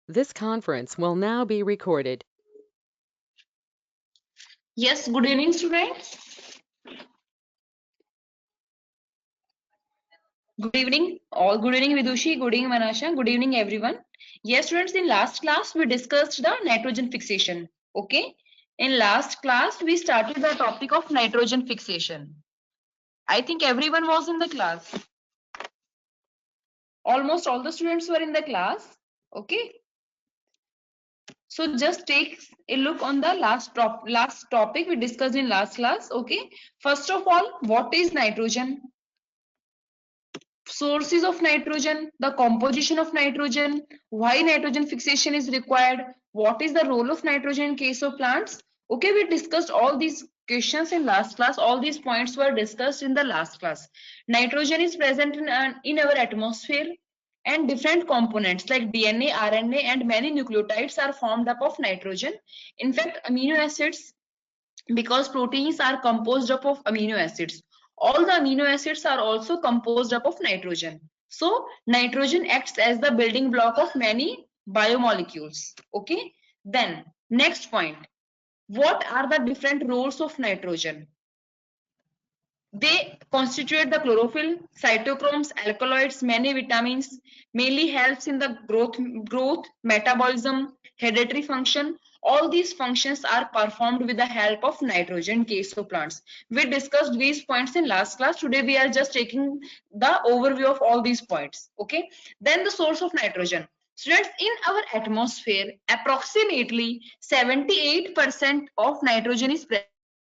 This conference will now be recorded. Yes, good evening, students. Good evening, all. Good evening, Vidushi. Good evening, Manasha. Good evening, everyone. Yes, students, in last class, we discussed the nitrogen fixation. Okay. In last class, we started the topic of nitrogen fixation. I think everyone was in the class. Almost all the students were in the class. Okay. So just take a look on the last topic we discussed in last class. Okay. First of all, what is nitrogen? Sources of nitrogen, the composition of nitrogen, why nitrogen fixation is required, what is the role of nitrogen in case of plants. Okay, we discussed all these questions in last class. All these points were discussed in the last class. Nitrogen is present in our atmosphere, and different components like DNA, RNA, and many nucleotides are formed up of nitrogen. In fact, amino acids, because proteins are composed up of amino acids, all the amino acids are also composed up of nitrogen. So nitrogen acts as the building block of many biomolecules. Okay, then next point, what are the different roles of nitrogen? They constitute the chlorophyll, cytochromes, alkaloids, many vitamins, mainly helps in the growth, metabolism, hereditary function. All these functions are performed with the help of nitrogen in case of plants. We discussed these points in last class. Today we are just taking the overview of all these points. Okay. Then the source of nitrogen. Students, in our atmosphere, approximately 78% of nitrogen is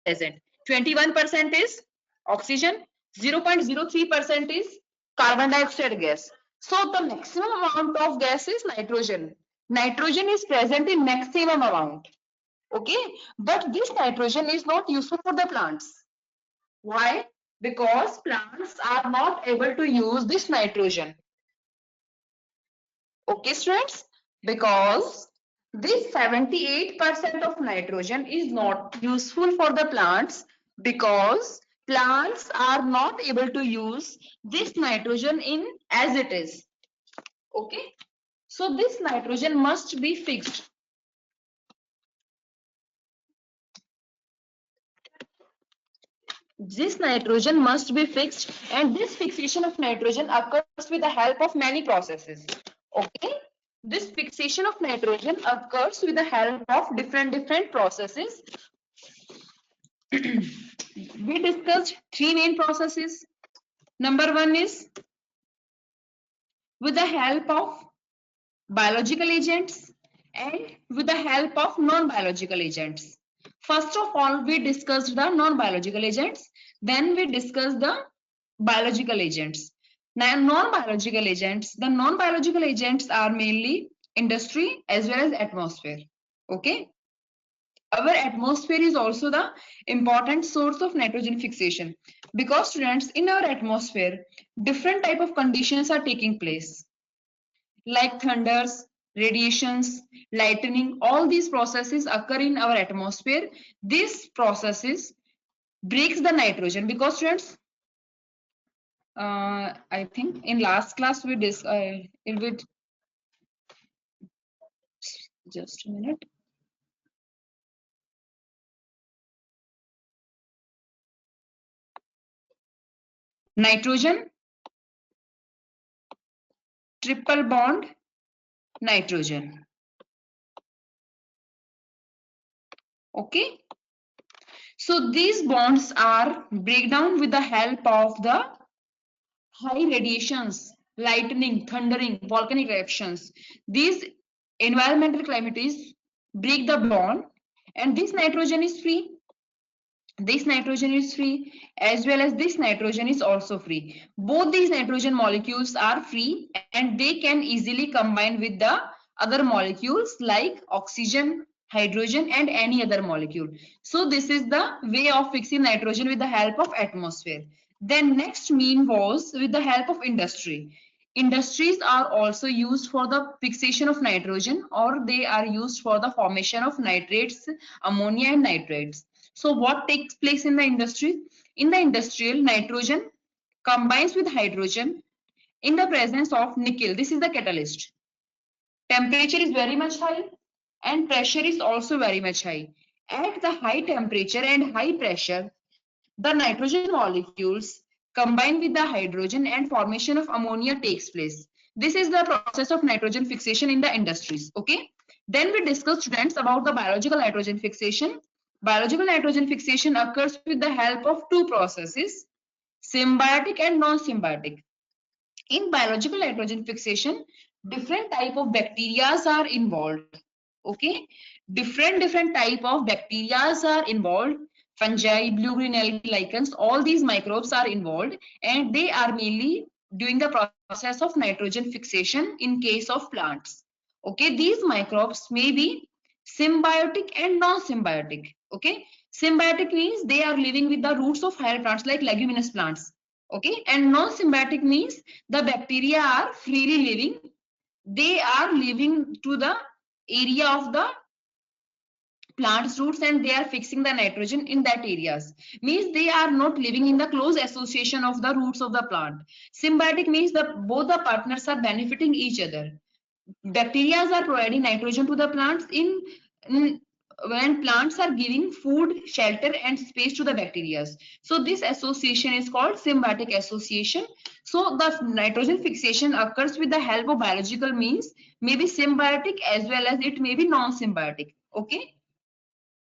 present. 21% is oxygen, 0.03% is carbon dioxide gas. So the maximum amount of gas is nitrogen. Nitrogen is present in maximum amount. Okay, but this nitrogen is not useful for the plants. Why? Because plants are not able to use this nitrogen. Okay, students, because this 78% of nitrogen is not useful for the plants, because plants are not able to use this nitrogen in as it is. Okay, so this nitrogen must be fixed. This nitrogen must be fixed, and this fixation of nitrogen occurs with the help of many processes. Okay, this fixation of nitrogen occurs with the help of different processes. We discussed three main processes. Number one is with the help of biological agents and with the help of non-biological agents. First of all, we discussed the non-biological agents. Then we discussed the biological agents. Now, the non-biological agents are mainly industry as well as atmosphere. Okay. Our atmosphere is also the important source of nitrogen fixation, because students, in our atmosphere, different type of conditions are taking place, like thunders, radiations, lightning. All these processes occur in our atmosphere. These processes breaks the nitrogen, because students, I think in last class we just a minute. Nitrogen, triple bond, nitrogen. Okay. So these bonds are breakdown with the help of the high radiations, lightning, thundering, volcanic eruptions. These environmental calamities break the bond, and this nitrogen is free. This nitrogen is free, as well as this nitrogen is also free. Both these nitrogen molecules are free, and they can easily combine with the other molecules like oxygen, hydrogen, and any other molecule. So this is the way of fixing nitrogen with the help of atmosphere. Then next mean was with the help of industry. Industries are also used for the fixation of nitrogen, or they are used for the formation of nitrates, ammonia, and nitrates. So what takes place in the industry? In the industrial, nitrogen combines with hydrogen in the presence of nickel. This is the catalyst. Temperature is very much high and pressure is also very much high. At the high temperature and high pressure, the nitrogen molecules combine with the hydrogen and formation of ammonia takes place. This is the process of nitrogen fixation in the industries. Okay. Then we discuss, students, about the biological nitrogen fixation. Biological nitrogen fixation occurs with the help of two processes, symbiotic and non-symbiotic. In biological nitrogen fixation, different type of bacteria are involved. Okay, different type of bacteria are involved. Fungi, blue-green algae, lichens, all these microbes are involved, and they are mainly doing the process of nitrogen fixation in case of plants. Okay, these microbes may be symbiotic and non-symbiotic. Okay, symbiotic means they are living with the roots of higher plants like leguminous plants. Okay, and non-symbiotic means the bacteria are freely living. They are living to the area of the plant's roots and they are fixing the nitrogen in that areas. Means they are not living in the close association of the roots of the plant. Symbiotic means that both the partners are benefiting each other. Bacteria are providing nitrogen to the plants in when plants are giving food, shelter and space to the bacteria. So this association is called symbiotic association. So the nitrogen fixation occurs with the help of biological means, may be symbiotic as well as it may be non-symbiotic. Okay,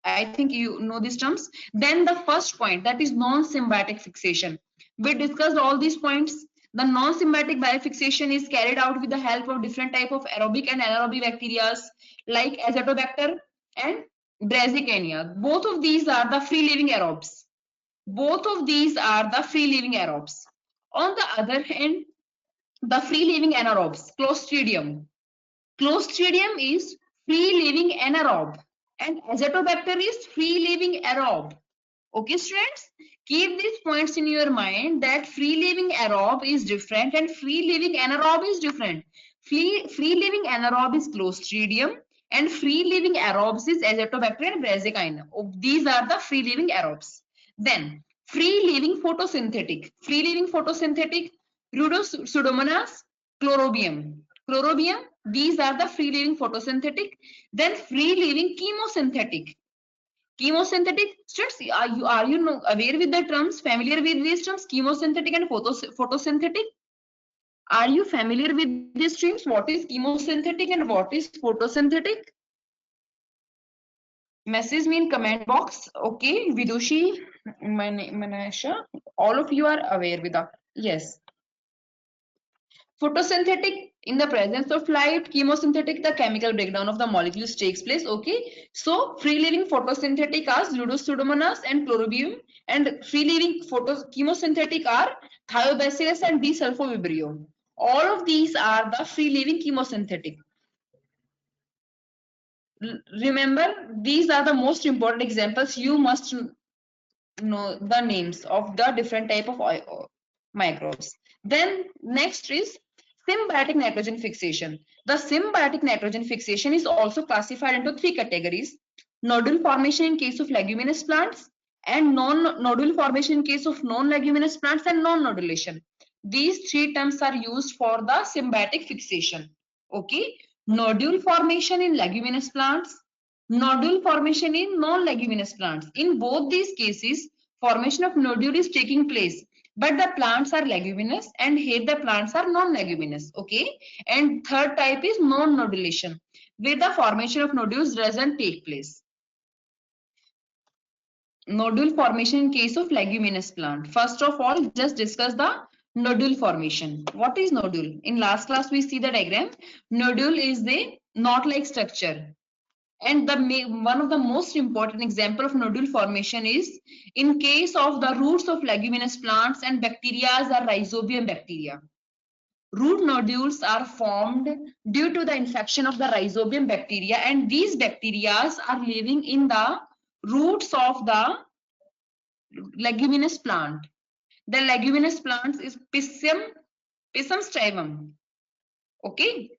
I think you know these terms. Then the first point, that is non-symbiotic fixation. We discussed all these points. The non-symbiotic biofixation is carried out with the help of different type of aerobic and anaerobic bacteria like Azotobacter and Brassicania. Both of these are the free-living aerobes. Both of these are the free-living aerobes. On the other hand, the free-living anaerobes, Clostridium. Clostridium is free-living anaerobe and Azotobacter is free-living aerobe. Okay, students, keep these points in your mind that free-living aerobe is different and free-living anaerobe is different. Free-living anaerobe is Clostridium and free-living aerobes is Azotobacter and Brassicania. These are the free-living aerobes. Then free-living photosynthetic. Free-living photosynthetic, Pseudomonas, Chlorobium. Chlorobium, these are the free-living photosynthetic. Then free-living chemosynthetic. Chemosynthetic, students, are you aware with the terms, familiar with these terms, chemosynthetic and photosynthetic? Are you familiar with these terms? What is chemosynthetic and what is photosynthetic? Message me in comment box. Okay, Vidushi, Manasha, all of you are aware with that. Yes. Photosynthetic, in the presence of light. Chemosynthetic, the chemical breakdown of the molecules takes place. Okay, so free living photosynthetic are Pseudomonas and Chlorobium, and free living chemosynthetic are Thiobacillus and D-sulfovibrio. All of these are the free living chemosynthetic. Remember, these are the most important examples. You must know the names of the different type of microbes. Then next is symbiotic nitrogen fixation. The symbiotic nitrogen fixation is also classified into three categories: nodule formation in case of leguminous plants, and non-nodule formation in case of non-leguminous plants, and non-nodulation. These three terms are used for the symbiotic fixation. Okay, nodule formation in leguminous plants, nodule formation in non-leguminous plants. In both these cases, formation of nodule is taking place, but the plants are leguminous and here the plants are non-leguminous. Okay, and third type is non-nodulation, where the formation of nodules doesn't take place. Nodule formation in case of leguminous plant. First of all, just discuss the nodule formation. What is nodule? In last class we see the diagram. Nodule is the knot-like structure. And one of the most important example of nodule formation is in case of the roots of leguminous plants and bacteria are rhizobium bacteria. Root nodules are formed due to the infection of the rhizobium bacteria, and these bacteria are living in the roots of the leguminous plant. The leguminous plant is Pisum stivum. Okay,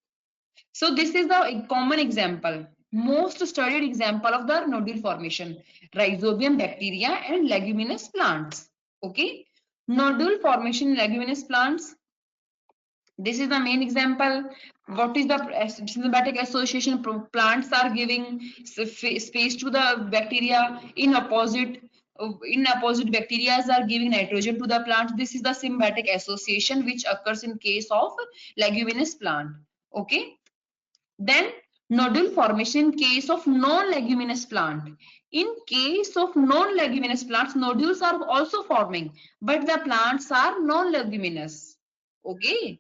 so this is the common example, most studied example of the nodule formation: rhizobium bacteria and leguminous plants. Okay, nodule formation in leguminous plants. This is the main example. What is the symbiotic association? Plants are giving space to the bacteria. In opposite, bacteria are giving nitrogen to the plant. This is the symbiotic association which occurs in case of leguminous plant. Okay. Then nodule formation in case of non-leguminous plant. In case of non-leguminous plants, nodules are also forming, but the plants are non-leguminous. Okay.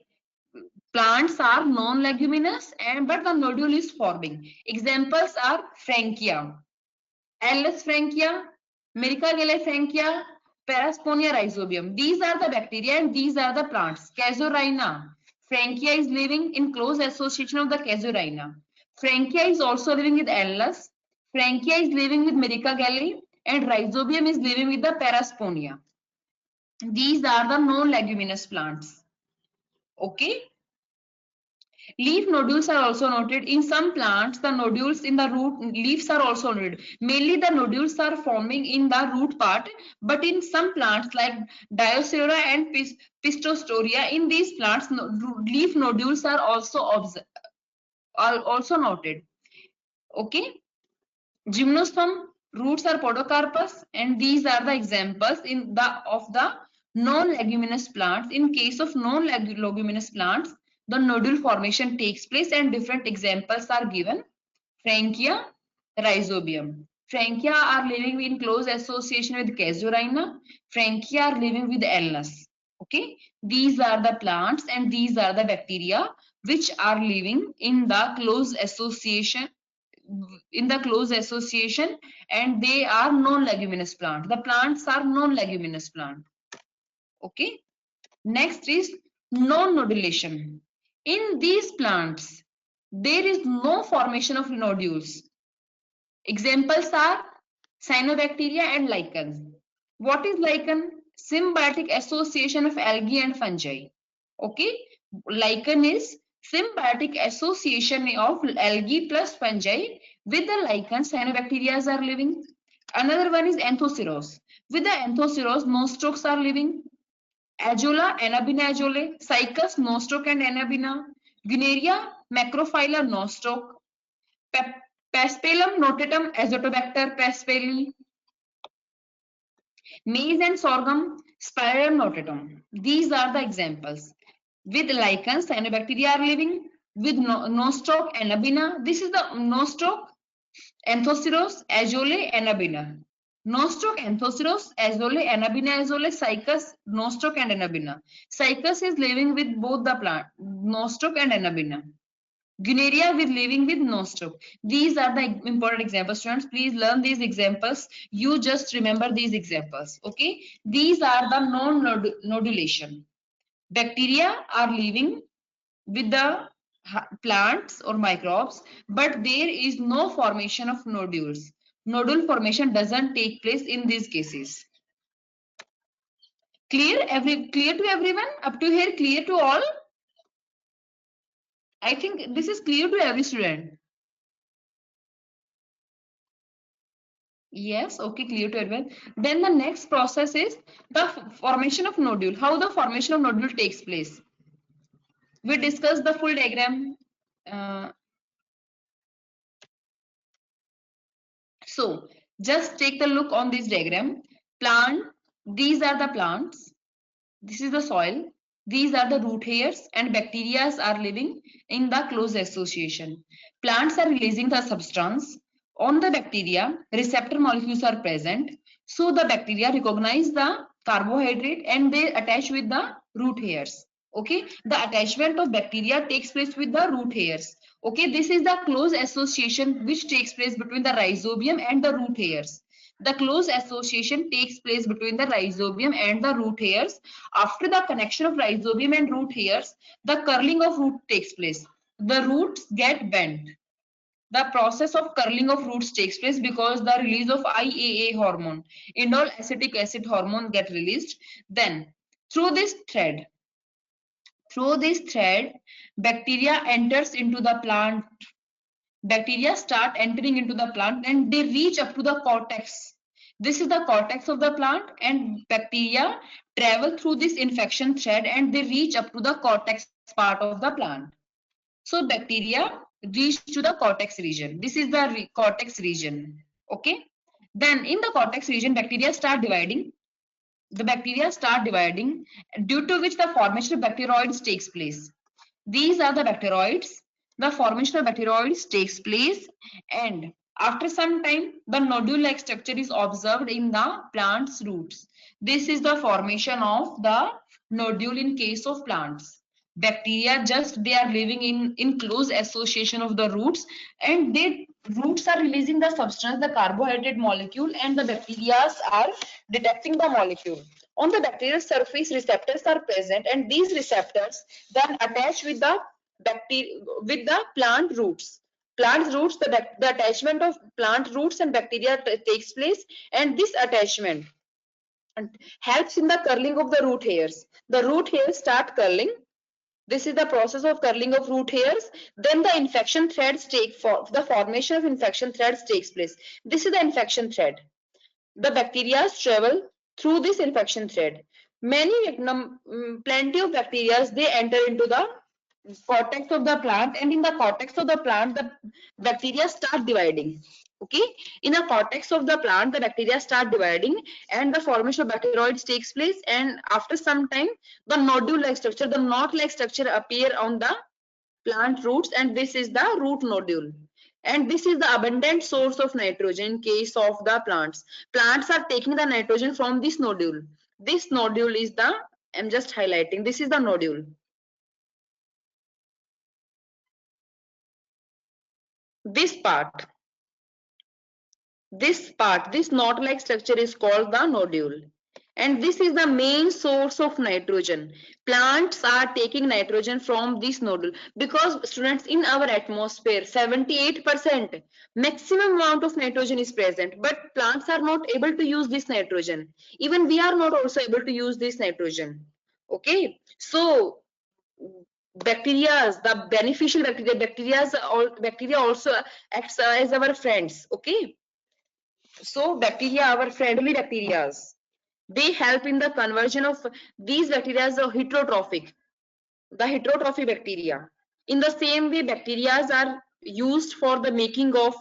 Plants are non-leguminous and but the nodule is forming. Examples are Frankia, Ls Frankia, Myricagale Frankia, Parasponia rhizobium. These are the bacteria and these are the plants. Casuarina. Frankia is living in close association of the Casuarina. Frankia is also living with Ls. Frankia is living with Myricagale and rhizobium is living with the Parasponia. These are the non-leguminous plants. Okay. Leaf nodules are also noted. In some plants, the nodules in the root leaves are also noted. Mainly the nodules are forming in the root part, but in some plants like Dioscura and Pistostoria, in these plants, leaf nodules are also noted. Okay. Gymnosperm roots are podocarpus, and these are the examples of the non-leguminous plants. In case of non-leguminous plants, the nodule formation takes place and different examples are given. Frankia, rhizobium. Frankia are living in close association with Casuarina. Frankia are living with Elnus. Okay, these are the plants and these are the bacteria which are living in the close association and they are non-leguminous plant. The plants are non-leguminous plant. Okay. Next is non-nodulation. In these plants, there is no formation of nodules. Examples are cyanobacteria and lichens. What is lichen? Symbiotic association of algae and fungi. Okay. Lichen is symbiotic association of algae plus fungi. With the lichen, cyanobacteria are living. Another one is anthoceros. With the anthoceros, nostrokes are living. Azolla, Anabina azole, Cycus, nostoc and Anabina. Guneria, macrophylla, nostoc. Paspalum notatum, Azotobacter paspali. Maize and sorghum, Spirillum notatum. These are the examples. With lichens, cyanobacteria are living. With nostoc, Anabina. This is the nostoc, Anthoceros, Azole, Anabina. Nostoc, Anthoceros, Azole, Anabina, Azole, Cycus, nostoc and Anabina. Cycus is living with both the plant, nostoc and Anabina. Guneria with living with nostoc. These are the important examples, students. Please learn these examples. You just remember these examples. Okay. These are the non-nodulation. Bacteria are living with the plants or microbes, but there is no formation of nodules. Nodule formation doesn't take place in these cases. Clear to everyone? Up to here, clear to all? I think this is clear to every student. Yes, okay, clear to everyone. Then the next process is the formation of nodule. How the formation of nodule takes place. We discussed the full diagram. So just take the look on this diagram. Plant, these are the plants. This is the soil. These are the root hairs and bacteria are living in the close association. Plants are releasing the substance. On the bacteria, receptor molecules are present. So the bacteria recognize the carbohydrate and they attach with the root hairs. Okay, the attachment of bacteria takes place with the root hairs. Okay, this is the close association which takes place between the rhizobium and the root hairs. The close association takes place between the rhizobium and the root hairs. After the connection of rhizobium and root hairs, the curling of root takes place. The roots get bent. The process of curling of roots takes place because the release of IAA hormone, indole acetic acid hormone, get released. Then through this thread, bacteria enters into the plant. Bacteria start entering into the plant and they reach up to the cortex. This is the cortex of the plant and bacteria travel through this infection thread and they reach up to the cortex part of the plant. So bacteria reach to the cortex region. This is the cortex region. Okay. Then in the cortex region, bacteria start dividing. The bacteria start dividing, due to which the formation of bacteroids takes place. These are the bacteroids. The formation of bacteroids takes place, and after some time, the nodule-like structure is observed in the plant's roots. This is the formation of the nodule in case of plants. Bacteria just they are living in close association of the roots, and they roots are releasing the substance, the carbohydrate molecule, and the bacteria are detecting the molecule. On the bacterial surface, receptors are present, and these receptors then attach with the plant roots. Plant roots, the attachment of plant roots and bacteria takes place, and this attachment helps in the curling of the root hairs. The root hairs start curling. This is the process of curling of root hairs. Then the infection threads the formation of infection threads takes place. This is the infection thread. The bacteria travel through this infection thread. Plenty of bacteria they enter into the cortex of the plant, and in the cortex of the plant the bacteria start dividing. Okay, in the cortex of the plant the bacteria start dividing, and the formation of bacteroids takes place, and after some time the nodule like structure, the knot like structure appear on the plant roots, and this is the root nodule, and this is the abundant source of nitrogen in case of the plants. Plants are taking the nitrogen from this nodule. This nodule is the, I'm just highlighting, this is the nodule. This knot-like structure is called the nodule, and this is the main source of nitrogen. Plants are taking nitrogen from this nodule, because students, in our atmosphere 78% maximum amount of nitrogen is present, but plants are not able to use this nitrogen. Even we are not also able to use this nitrogen. Okay, so the beneficial bacteria also acts as our friends. Okay, so bacteria, our friendly bacteria, they help in the conversion of these bacteria are heterotrophic, the heterotrophic bacteria. In the same way, bacteria are used for the making of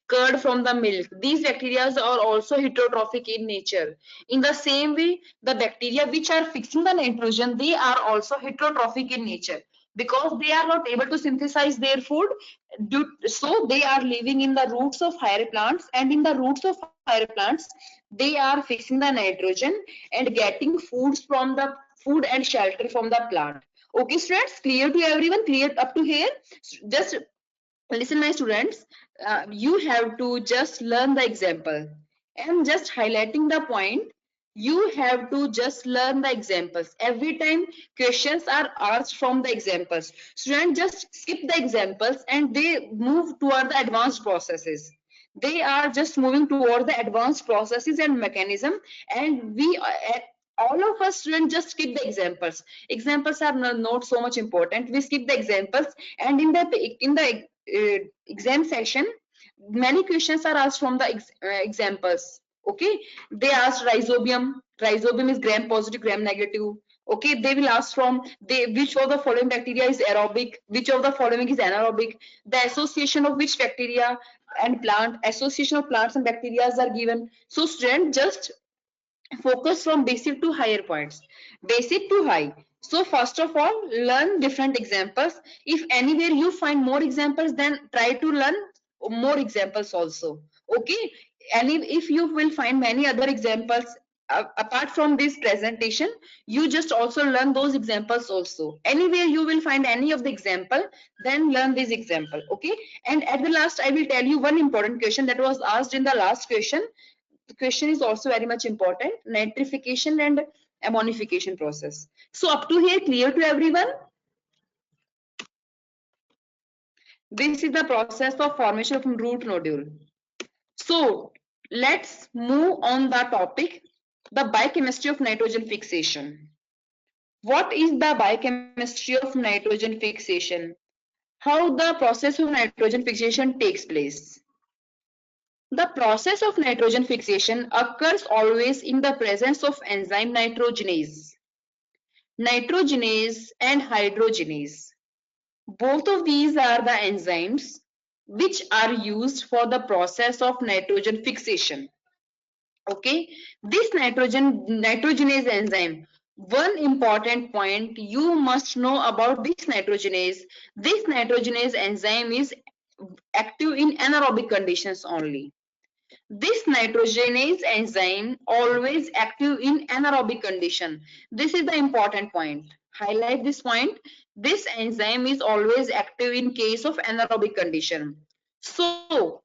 curd from the milk. These bacteria are also heterotrophic in nature. In the same way, the bacteria which are fixing the nitrogen, they are also heterotrophic in nature, because they are not able to synthesize their food, so they are living in the roots of higher plants, and in the roots of higher plants they are fixing the nitrogen and getting food and shelter from the plant. Okay students, clear to everyone? Clear up to here? Just listen my students, you have to just learn the example. I'm just highlighting the point. You have to just learn the examples. Every time questions are asked from the examples, students just skip the examples and they move toward the advanced processes. They are just moving toward the advanced processes and mechanism, and we all of us students just skip the examples. Examples are not so much important. We skip the examples, and in the exam session many questions are asked from the examples. Okay, they asked rhizobium is gram positive, gram negative. Okay, they will ask from which of the following bacteria is aerobic, which of the following is anaerobic, the association of which bacteria and association of plants and bacteria are given. So student, just focus from basic to higher points, basic to high. So first of all, learn different examples. If anywhere you find more examples, then try to learn more examples also. Okay, and if you will find many other examples apart from this presentation, you just also learn those examples also. Anywhere you will find any of the example, then learn this example. Okay, and at the last I will tell you one important question that was asked in the last question. The question is also very much important: nitrification and ammonification process. So up to here, clear to everyone? This is the process of formation of root nodule. So let's move on the topic, the biochemistry of nitrogen fixation. What is the biochemistry of nitrogen fixation? How the process of nitrogen fixation takes place? The process of nitrogen fixation occurs always in the presence of enzyme nitrogenase and hydrogenase. Both of these are the enzymes which are used for the process of nitrogen fixation. Okay, this nitrogenase enzyme. One important point you must know about this nitrogenase. This nitrogenase enzyme is active in anaerobic conditions only. This nitrogenase enzyme always active in anaerobic condition. This is the important point. Highlight this point. This enzyme is always active in case of anaerobic condition. So,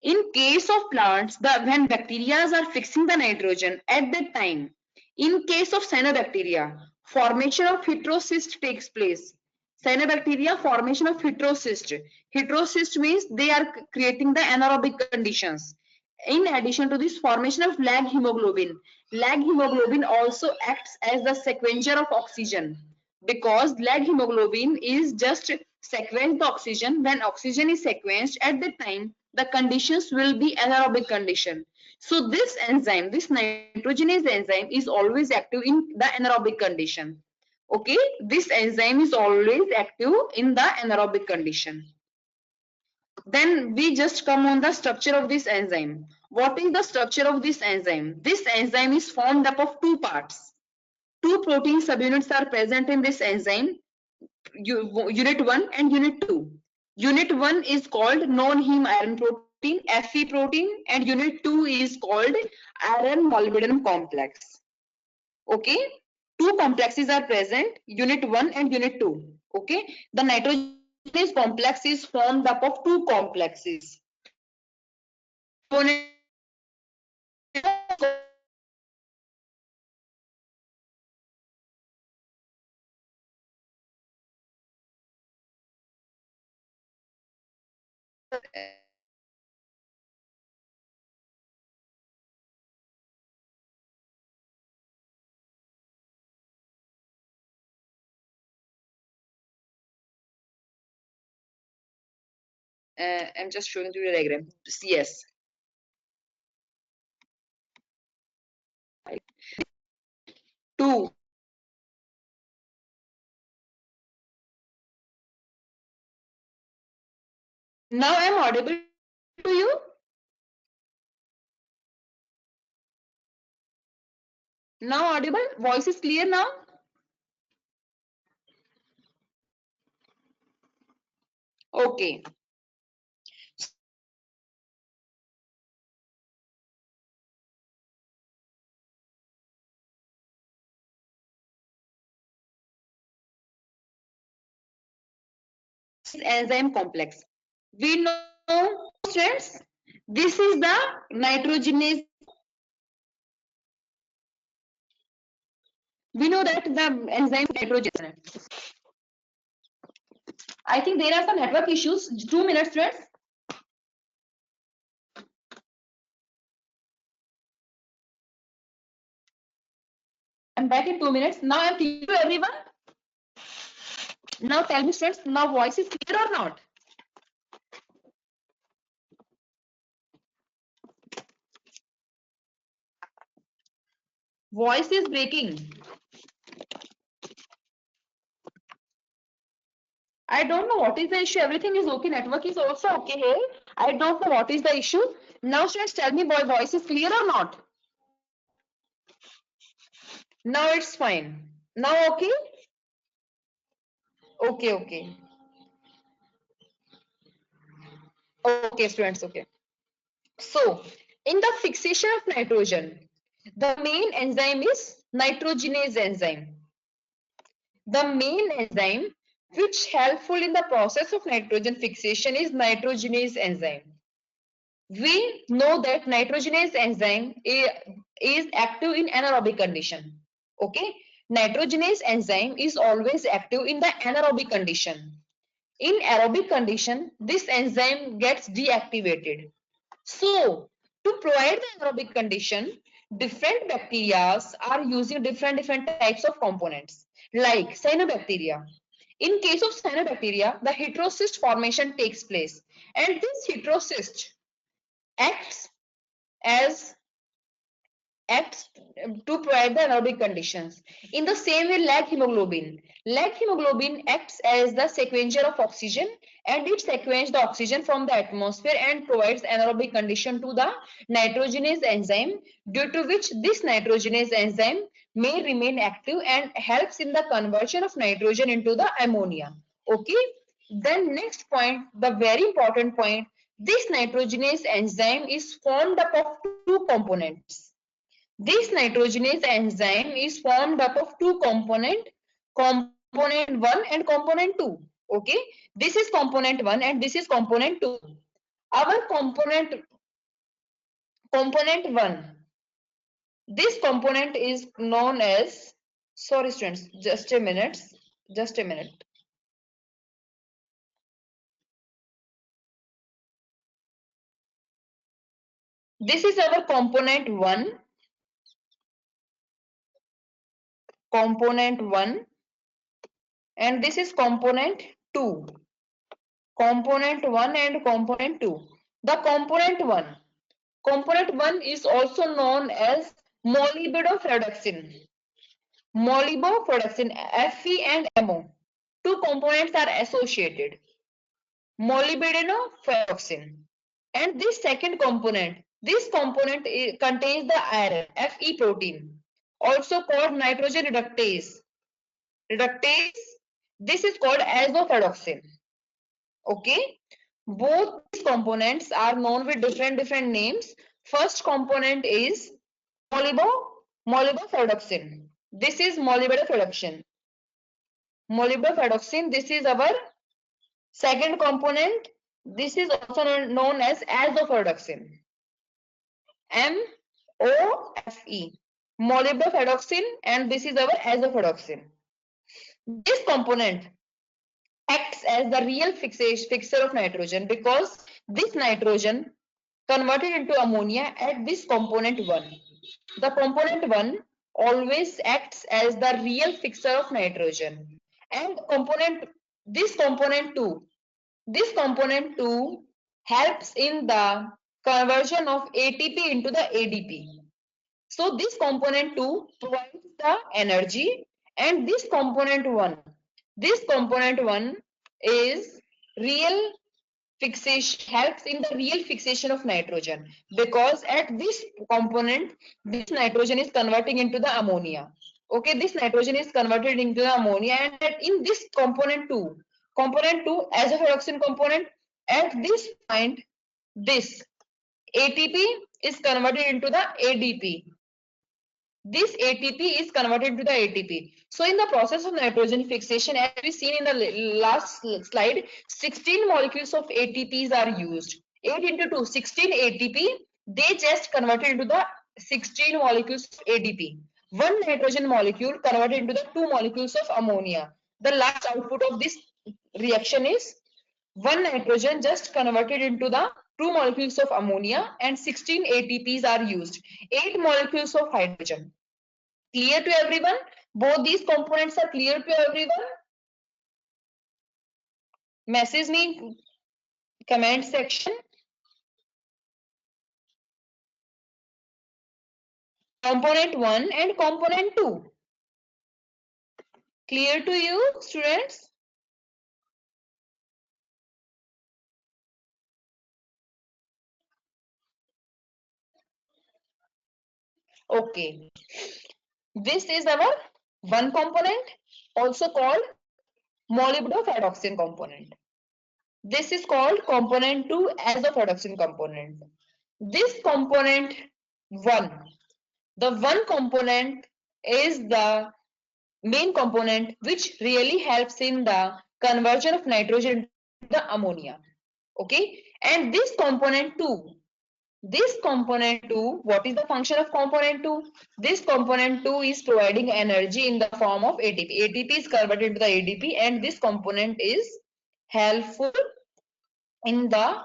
in case of plants, when bacteria are fixing the nitrogen at that time, in case of cyanobacteria, formation of heterocyst takes place. Cyanobacteria formation of heterocyst. Heterocyst means they are creating the anaerobic conditions. In addition to this, formation of lag hemoglobin. Lag hemoglobin also acts as the sequencer of oxygen, because lag hemoglobin is just sequence the oxygen. When oxygen is sequenced at that time, the conditions will be anaerobic condition. So this enzyme, this nitrogenase enzyme is always active in the anaerobic condition. Okay, this enzyme is always active in the anaerobic condition. Then we just come on the structure of this enzyme. What is the structure of this enzyme? This enzyme is formed up of two parts. Two protein subunits are present in this enzyme, unit 1 and unit 2. Unit 1 is called non-heme iron protein, Fe protein, and unit 2 is called iron molybdenum complex. Okay, two complexes are present, unit 1 and unit 2. Okay, the nitrogenase complex is formed up of two complexes. I'm just showing you the diagram. Yes. Two. Now I'm audible to you. Now audible. Voice is clear now. Okay. Enzyme complex. We know, students, this is the nitrogenase. We know that the enzyme nitrogen. I think there are some network issues. 2 minutes, students. I'm back in 2 minutes. Now I'm clear to everyone. Now tell me, students, now voice is clear or not? Voice is breaking. I don't know what is the issue. Everything is okay. Network is also okay here. I don't know what is the issue. Now, students, tell me, boy, voice is clear or not? Now it's fine. Now okay? Okay, okay. Okay, students, okay. So, in the fixation of nitrogen, the main enzyme is nitrogenase enzyme. The main enzyme which helpful in the process of nitrogen fixation is nitrogenase enzyme. We know that nitrogenase enzyme is active in anaerobic condition. Okay, nitrogenase enzyme is always active in the anaerobic condition. In aerobic condition, this enzyme gets deactivated. So, to provide the anaerobic condition, different bacteria are using different types of components, like cyanobacteria. In case of cyanobacteria, the heterocyst formation takes place, and this heterocyst acts as acts to provide the anaerobic conditions. In the same way, lag hemoglobin acts as the sequencer of oxygen, and it sequences the oxygen from the atmosphere and provides anaerobic condition to the nitrogenase enzyme, due to which this nitrogenase enzyme may remain active and helps in the conversion of nitrogen into the ammonia. Okay. Then next point, the very important point, this nitrogenase enzyme is formed up of two components. This nitrogenase enzyme is formed up of two components, component 1 and component 2. Okay, this is component 1 and this is component 2. Our component 1, this component is known as, sorry students, just a minute. This is our component 1, and this is component 2. Component 1 and component 2. The component 1 is also known as molybdenum. Fe and Mo. Two components are associated. Molybdenum. And this second component, contains the iron, Fe protein, also called nitrogen reductase. This is called azophenoxin. Okay, both these components are known with different names. First component is molybdenum. This is molybdenum. This is our second component. This is also known as azophenoxin. MOFE. Molybdenum, and this is our azophenoxin. This component acts as the real fixer of nitrogen, because this nitrogen converted into ammonia at this component 1. The component 1 always acts as the real fixer of nitrogen, and this component 2 helps in the conversion of ATP into the ADP. So this component 2 provides the energy, and this component 1 is real fixation, helps in the real fixation of nitrogen, because at this component this nitrogen is converting into the ammonia. Okay, this nitrogen is converted into the ammonia, and in this component 2 azophenoxin component, at this point this ATP is converted into the ADP. This ATP is converted into the ATP. So in the process of nitrogen fixation, as we seen in the last slide, 16 molecules of ATPs are used. 8 into 2, 16 ATP. They just converted into the 16 molecules of ADP. One nitrogen molecule converted into the 2 molecules of ammonia. The last output of this reaction is one nitrogen just converted into the 2 molecules of ammonia, and 16 ATPs are used. 8 molecules of hydrogen. Clear to everyone? Both these components are clear to everyone? Message me in comment section. Component 1 and component 2. Clear to you, students? Okay. This is our one component, also called molybdenum component. This is called component 2 azophenoxin component. This component 1, the one component is the main component which really helps in the conversion of nitrogen to the ammonia. Okay, and this component 2, what is the function of component 2? This component 2 is providing energy in the form of ATP. ATP is converted into the ADP, and this component is helpful in the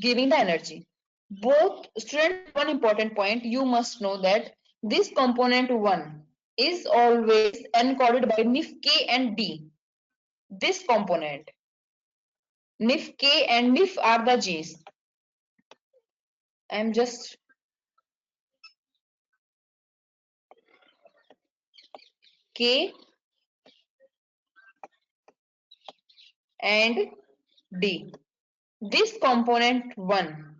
giving the energy. Both students, one important point you must know, that this component 1 is always encoded by NIF K and D. This component, NIF K and NIF are the Gs. I'm just K and D. This component 1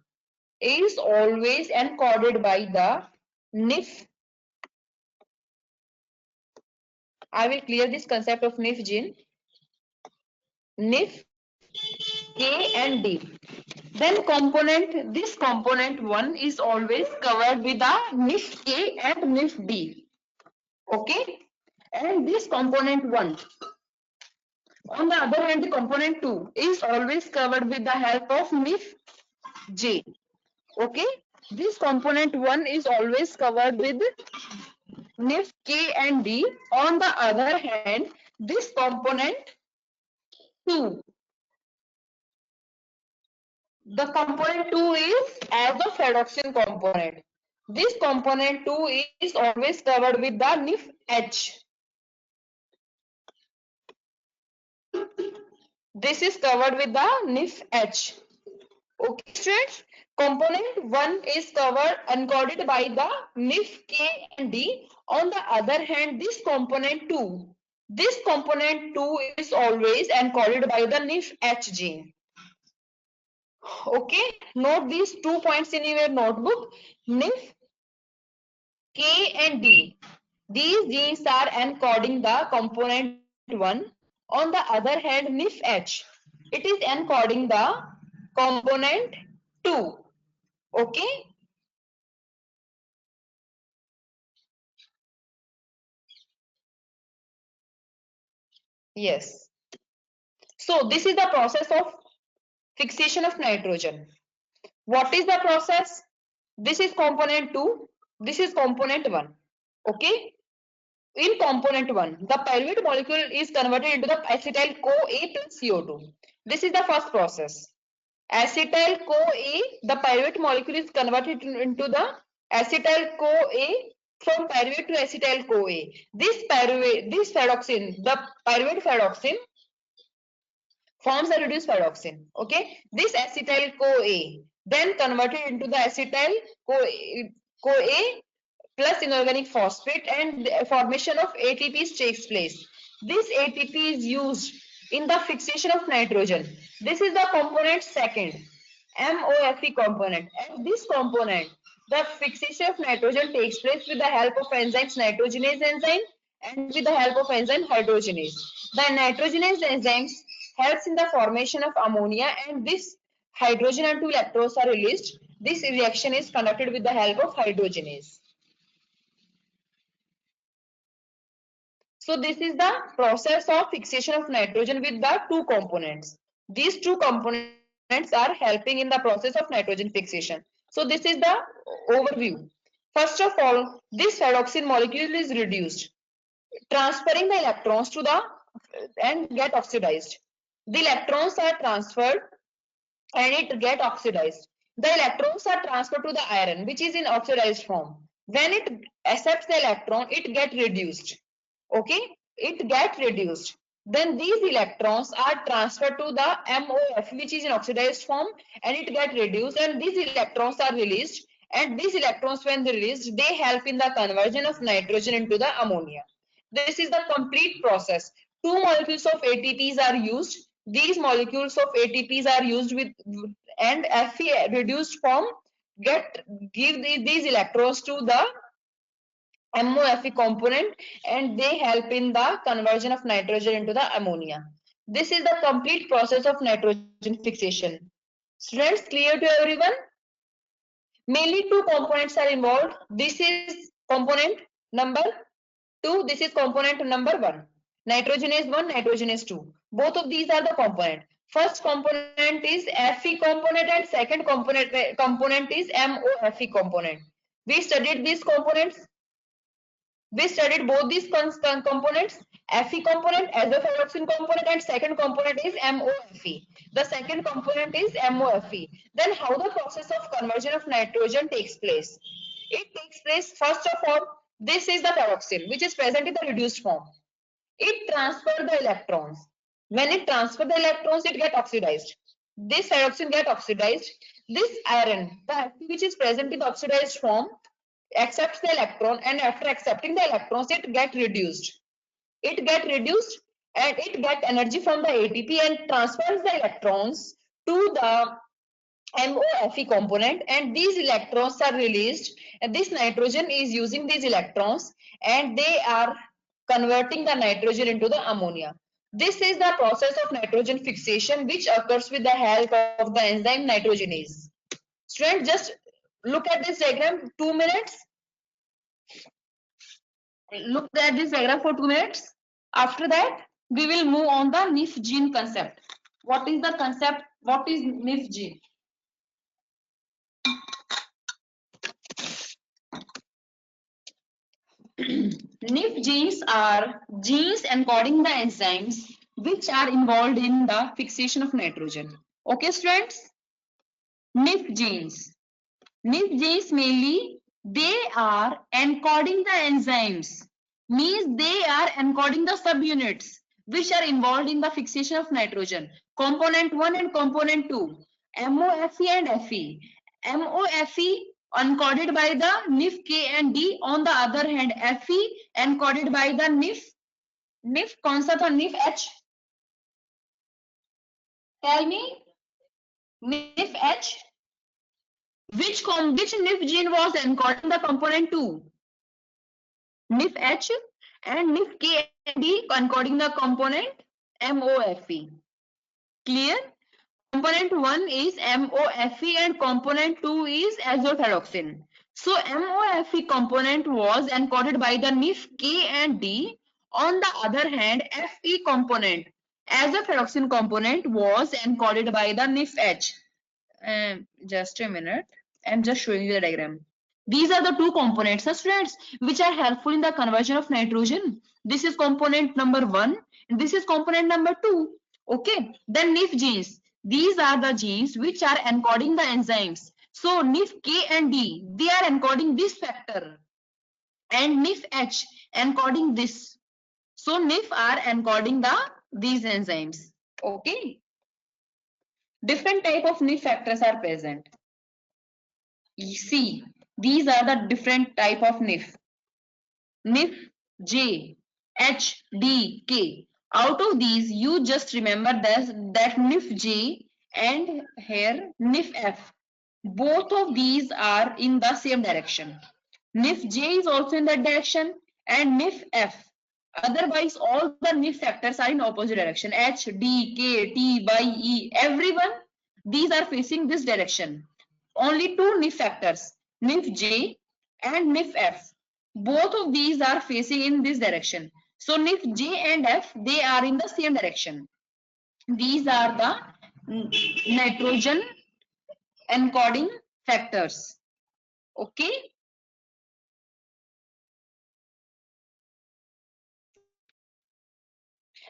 is always encoded by the NIF. I will clear this concept of NIF gene. NIF K and D. Then this component 1 is always covered with the NIF K and NIF D. Okay? And this component 1, on the other hand, the component 2 is always covered with the help of NIF J. Okay? This component 1 is always covered with NIF K and D. On the other hand, this component 2, the component 2 is as a ferroxin component. This component 2 is always covered with the NIF H. This is covered with the NIF H. Okay, students. Component 1 is covered encoded by the NIF K and D. On the other hand, this component 2 is always encoded by the NIF H gene. Okay, note these 2 points in your notebook. NIF K and D. These genes are encoding the component 1. On the other hand, NIF H, it is encoding the component 2. Okay. Yes. So this is the process of fixation of nitrogen. What is the process? This is component 2. This is component 1. Okay. In component 1, the pyruvate molecule is converted into the acetyl CoA plus CO2. This is the first process. Acetyl CoA, the pyruvate molecule is converted into the acetyl CoA from pyruvate to acetyl CoA. This ferroxin, the pyruvate ferroxin forms a reduced ferroxin. Okay, this acetyl CoA then converted into the acetyl CoA plus inorganic phosphate, and the formation of ATPs takes place. This ATP is used in the fixation of nitrogen. This is the component second, MOFE component. And this component, the fixation of nitrogen takes place with the help of enzymes nitrogenase enzyme and with the help of enzyme hydrogenase. The nitrogenase enzymes helps in the formation of ammonia, and this hydrogen and 2 electrons are released. This reaction is conducted with the help of hydrogenase. So this is the process of fixation of nitrogen with the 2 components. These 2 components are helping in the process of nitrogen fixation. So this is the overview. First of all, this ferroxin molecule is reduced, transferring the electrons to the and get oxidized. The electrons are transferred and it get oxidized. The electrons are transferred to the iron, which is in oxidized form. When it accepts the electron, it get reduced. Okay, it get reduced. Then these electrons are transferred to the MOF, which is in oxidized form, and it get reduced, and these electrons are released, and these electrons, when they released, they help in the conversion of nitrogen into the ammonia. This is the complete process. 2 molecules of ATPs are used. These molecules of ATPs are used with, and Fe reduced form give these electrons to the MOFE component, and they help in the conversion of nitrogen into the ammonia. This is the complete process of nitrogen fixation. Students, clear to everyone? Mainly 2 components are involved. This is component number 2. This is component number 1. Nitrogenase 1, nitrogenase 2. Both of these are the component. First component is Fe component and second component is MOFE component. We studied these components. We studied both these components, Fe component, azoferroxin component, and second component is MOFE. The second component is MOFE. Then how the process of conversion of nitrogen takes place? It takes place, first of all, this is the ferroxin, which is present in the reduced form. It transfers the electrons. When it transfers the electrons, it gets oxidized. This ferroxin gets oxidized. This iron, the Fe, which is present in the oxidized form, accepts the electron, and after accepting the electrons, it gets reduced. it get reduced and it get energy from the ATP and transfers the electrons to the MOFE component, and these electrons are released, and this nitrogen is using these electrons and they are converting the nitrogen into the ammonia. This is the process of nitrogen fixation which occurs with the help of the enzyme nitrogenase. Students, just look at this diagram 2 minutes. Look at this diagram for 2 minutes. After that, we will move on the NIF gene concept. What is the concept? What is NIF gene? NIF genes are genes encoding the enzymes which are involved in the fixation of nitrogen. Okay, students? NIF genes. NIF genes mainly they are encoding the enzymes. Means they are encoding the subunits which are involved in the fixation of nitrogen. Component 1 and component 2. MOFE and FE. MOFE encoded by the NIF K and D. On the other hand, FE encoded by the NIF कौन सा था? NIF H. Tell me. NIF H. Which NIF gene was encoding the component 2? NIF H and NIF K and D encoding the component MOFE. Clear? Component 1 is MOFE and component 2 is azothiroxine. So MOFE component was encoded by the NIF K and D. On the other hand, FE component, azothiroxine component, was encoded by the NIF H. Just a minute. I'm just showing you the diagram. These are the two components, students, which are helpful in the conversion of nitrogen. This is component number 1 and this is component number 2. Okay, then NIF genes. These are the genes which are encoding the enzymes. So NIF K and D, they are encoding this factor and NIF H encoding this. So NIF are encoding these enzymes. Okay. Different type of NIF factors are present. See, these are the different type of NIF. NIF J, H, D, K. Out of these, you just remember that NIF J and here NIF F. Both of these are in the same direction. NIF J is also in that direction and NIF F. Otherwise, all the NIF factors are in opposite direction. H, D, K, T, Y, E, everyone, these are facing this direction. Only two NIF factors, NIF J and NIF F. Both of these are facing in this direction. So NIF J and F, they are in the same direction. These are the nitrogen encoding factors. Okay.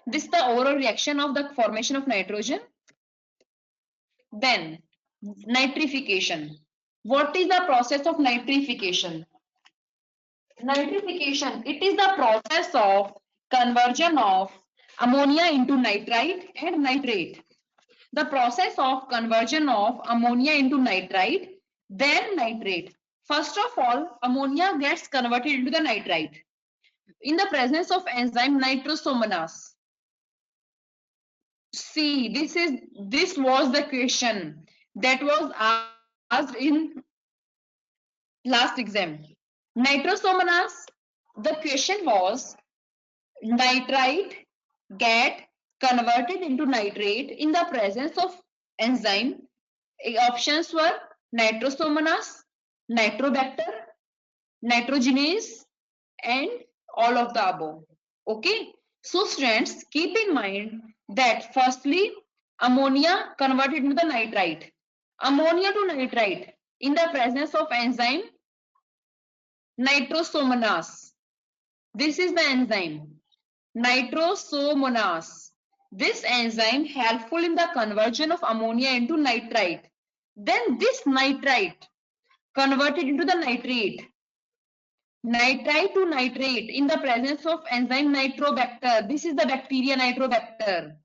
This is the overall reaction of the formation of nitrogen. Then nitrification. What is the process of nitrification? Nitrification, it is the process of conversion of ammonia into nitrite and nitrate. The process of conversion of ammonia into nitrite, then nitrate. First of all, ammonia gets converted into the nitrite in the presence of enzyme nitrosomonas. See, this was the question that was asked in last exam. Nitrosomonas, the question was nitrite get converted into nitrate in the presence of enzyme. Options were nitrosomonas, nitrobacter, nitrogenase, and all of the above. Okay, so students, keep in mind that firstly ammonia converted into the nitrite, ammonia to nitrite in the presence of enzyme nitrosomonas. This is the enzyme nitrosomonas. This enzyme helpful in the conversion of ammonia into nitrite. Then this nitrite converted into the nitrate. Nitrite to nitrate in the presence of enzyme nitrobacter. This is the bacteria nitrobacter.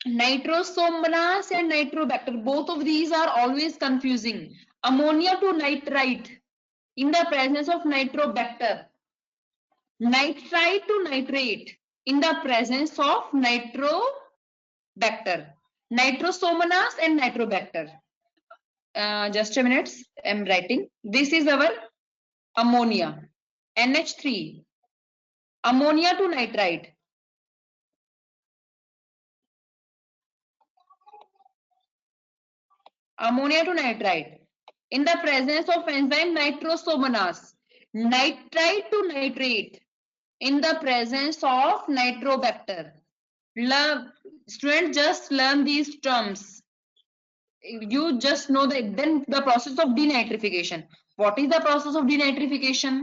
Nitrosomonas and nitrobacter, both of these are always confusing. Ammonia to nitrite in the presence of nitrobacter. Nitrite to nitrate in the presence of nitrobacter, nitrosomonas and nitrobacter. Just a minute, I'm writing. This is our ammonia, NH3, ammonia to nitrite. Ammonia to nitrite in the presence of enzyme nitrosomonas, nitrite to nitrate in the presence of nitrobacter. Students, just learn these terms. You just know that. Then the process of denitrification. What is the process of denitrification?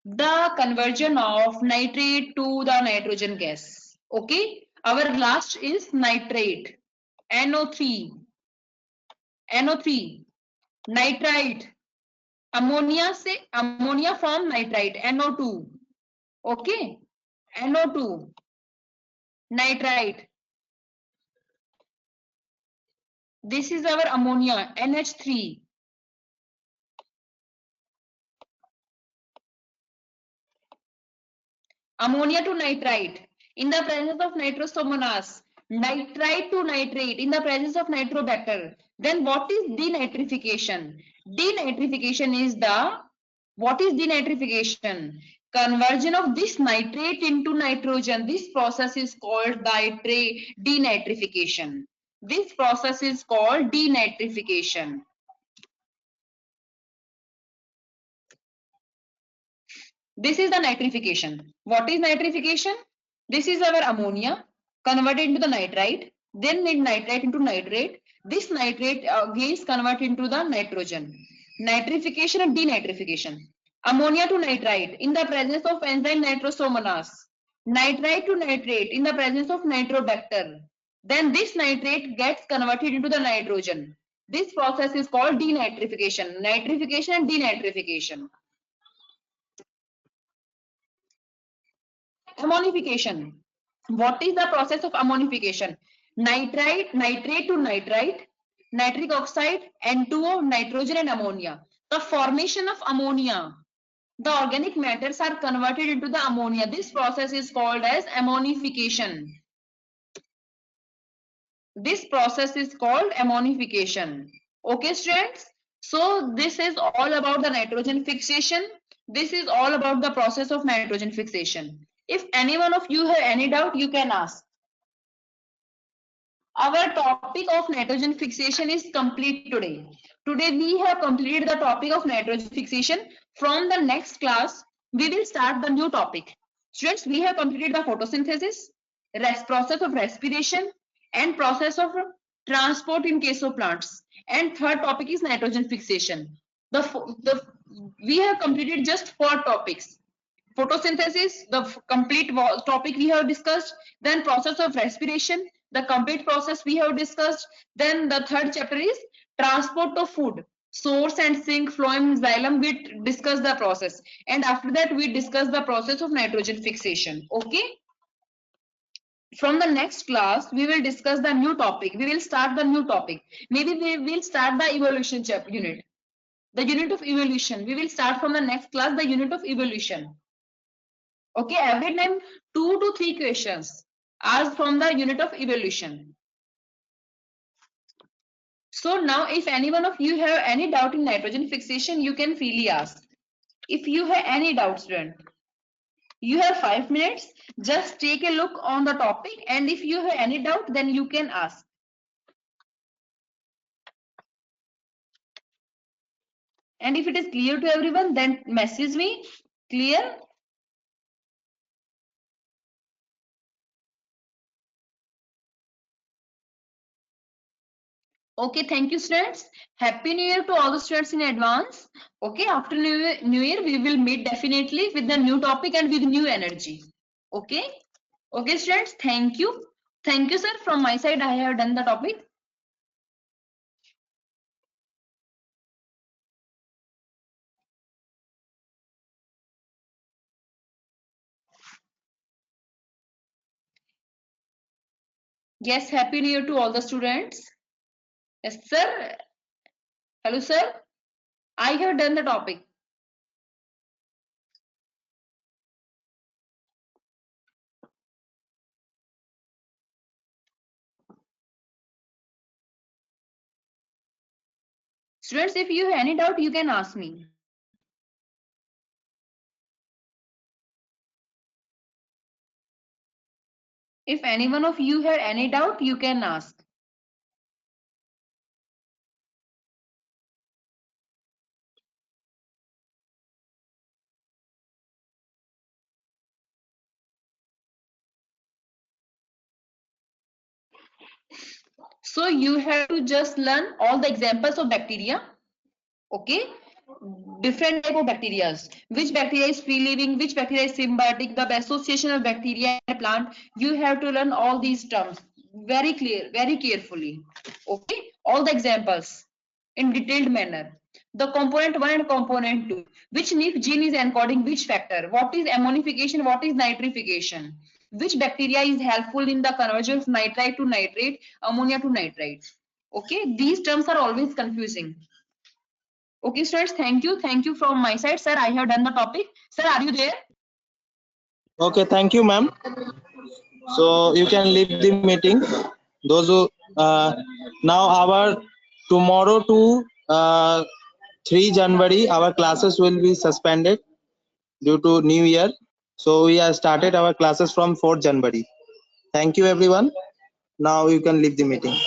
The conversion of nitrate to the nitrogen gas. Okay, our last is nitrate, NO3, NO3, nitrite, ammonia form nitrite, NO2. Okay, NO2, nitrite. This is our ammonia, NH3. Ammonia to nitrite in the presence of nitrosomonas, nitrite to nitrate in the presence of nitrobacter. Then what is denitrification? Denitrification is what is denitrification? Conversion of this nitrate into nitrogen. This process is called denitrification. This process is called denitrification. This is the nitrification. What is nitrification? This is our ammonia converted into the nitrite, then nitrite into nitrate. This nitrate again is converted into the nitrogen. Nitrification and denitrification. Ammonia to nitrite in the presence of enzyme nitrosomonas. Nitrite to nitrate in the presence of nitrobacter. Then this nitrate gets converted into the nitrogen. This process is called denitrification. Nitrification and denitrification. Ammonification. What is the process of ammonification? Nitrate to nitrite, nitric oxide, N2O, nitrogen and ammonia. The formation of ammonia. The organic matters are converted into the ammonia. This process is called as ammonification. This process is called ammonification. Okay, students? So this is all about the nitrogen fixation. This is all about the process of nitrogen fixation. If any one of you have any doubt, you can ask. Our topic of nitrogen fixation is complete today. Today we have completed the topic of nitrogen fixation. From the next class, we will start the new topic. Students, we have completed the photosynthesis, process of respiration, and process of transport in case of plants. And third topic is nitrogen fixation. We have completed just 4 topics. Photosynthesis, the complete topic we have discussed. Then process of respiration, the complete process we have discussed. Then the third chapter is transport of food, source and sink, phloem, xylem. We discuss the process, and after that we discuss the process of nitrogen fixation. Okay, from the next class we will discuss the new topic. We will start the new topic. Maybe we will start the evolution unit, the unit of evolution. We will start from the next class the unit of evolution. Okay, every time 2 to 3 questions asked from the unit of evolution. So now if any one of you have any doubt in nitrogen fixation, you can freely ask. If you have any doubt, student, you have 5 minutes. Just take a look on the topic, and if you have any doubt, then you can ask. And if it is clear to everyone, then message me. Clear? Okay, thank you, students. Happy New Year to all the students in advance. Okay, after New Year, we will meet definitely with the new topic and with new energy. Okay, okay, students. Thank you. Thank you, sir. From my side, I have done the topic. Yes, Happy New Year to all the students. Yes, sir. Hello, sir. I have done the topic. Students, if you have any doubt, you can ask me. If any one of you have any doubt, you can ask. So you have to just learn all the examples of bacteria. Okay, different type of bacteria. Which bacteria is free living, which bacteria is symbiotic, the association of bacteria and plant. You have to learn all these terms very clear, very carefully. Okay, all the examples in detailed manner. The component 1 and component 2. Which NIF gene is encoding which factor? What is ammonification? What is nitrification? Which bacteria is helpful in the conversion of nitrite to nitrate, ammonia to nitrite? Okay, these terms are always confusing. Okay, students, thank you. Thank you from my side. Sir, I have done the topic. Sir, are you there? Okay, thank you, ma'am. So you can leave the meeting. Those who now our tomorrow to 3 January our classes will be suspended due to New Year. So we have started our classes from 4th January. Thank you, everyone. Now you can leave the meeting.